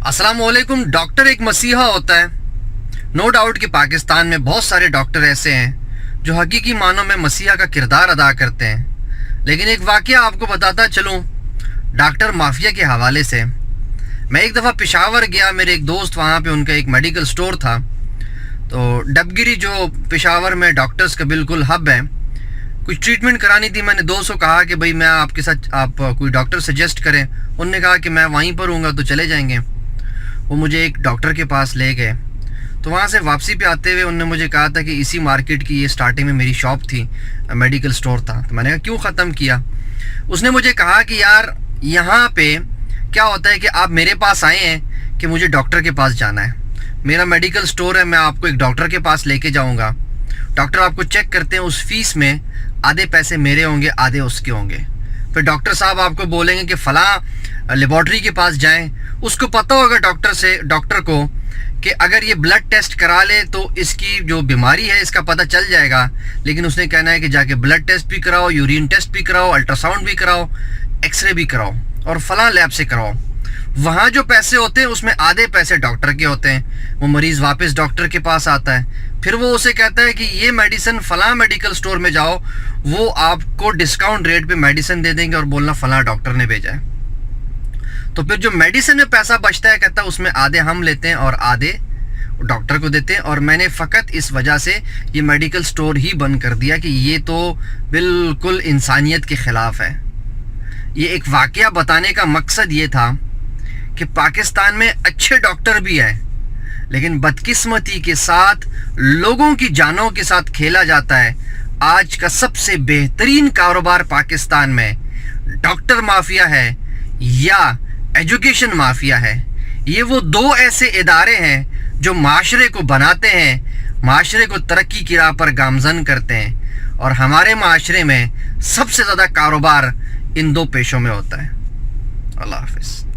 अस्सलामुअलैकुम। डॉक्टर एक मसीहा होता है। नो डाउट कि पाकिस्तान में बहुत सारे डॉक्टर ऐसे हैं जो हकीकी मानों में मसीहा का किरदार अदा करते हैं। लेकिन एक वाक़या आपको बताता चलूँ डॉक्टर माफिया के हवाले से। मैं एक दफ़ा पेशावर गया, मेरे एक दोस्त वहाँ पे उनका एक मेडिकल स्टोर था। तो डबगिरी जो पेशावर में डॉक्टर्स का बिल्कुल हब है, कुछ ट्रीटमेंट करानी थी। मैंने दोस्त को कहा कि भाई मैं आपके साथ, आप कोई डॉक्टर सजेस्ट करें। उनने कहा कि मैं वहीं पर हूँगा तो चले जाएंगे। वो मुझे एक डॉक्टर के पास ले गए। तो वहाँ से वापसी पे आते हुए उन्होंने मुझे कहा था कि इसी मार्केट की ये स्टार्टिंग में मेरी शॉप थी, मेडिकल स्टोर था। तो मैंने कहा क्यों ख़त्म किया? उसने मुझे कहा कि यार यहाँ पे क्या होता है कि आप मेरे पास आए हैं कि मुझे डॉक्टर के पास जाना है, मेरा मेडिकल स्टोर है, मैं आपको एक डॉक्टर के पास लेके जाऊँगा। डॉक्टर आपको चेक करते हैं, उस फीस में आधे पैसे मेरे होंगे, आधे उसके होंगे। फिर डॉक्टर साहब आपको बोलेंगे कि फ़लाँ लेबॉर्ट्री के पास जाएं। उसको पता होगा डॉक्टर को कि अगर ये ब्लड टेस्ट करा ले तो इसकी जो बीमारी है इसका पता चल जाएगा। लेकिन उसने कहना है कि जाके ब्लड टेस्ट भी कराओ, यूरिन टेस्ट भी कराओ, अल्ट्रासाउंड भी कराओ, एक्सरे भी कराओ और फ़लाँ लैब से कराओ। वहाँ जो पैसे होते हैं उसमें आधे पैसे डॉक्टर के होते हैं। वो मरीज़ वापस डॉक्टर के पास आता है, फिर वो उसे कहता है कि ये मेडिसिन फ़लाँ मेडिकल स्टोर में जाओ, वो आपको डिस्काउंट रेट पे मेडिसिन दे देंगे और बोलना फ़लाँ डॉक्टर ने भेजा है। तो फिर जो मेडिसिन में पैसा बचता है, कहता है उसमें आधे हम लेते हैं और आधे डॉक्टर को देते हैं। और मैंने फ़कत इस वजह से ये मेडिकल स्टोर ही बंद कर दिया कि ये तो बिल्कुल इंसानियत के ख़िलाफ़ है। ये एक वाक़या बताने का मकसद ये था कि पाकिस्तान में अच्छे डॉक्टर भी हैं, लेकिन बदकिस्मती के साथ लोगों की जानों के साथ खेला जाता है। आज का सबसे बेहतरीन कारोबार पाकिस्तान में डॉक्टर माफिया है या एजुकेशन माफिया है। ये वो दो ऐसे इदारे हैं जो माशरे को बनाते हैं, माशरे को तरक्की की राह पर गामजन करते हैं। और हमारे माशरे में सबसे ज़्यादा कारोबार इन दो पेशों में होता है। अल्लाह हाफ़िज़।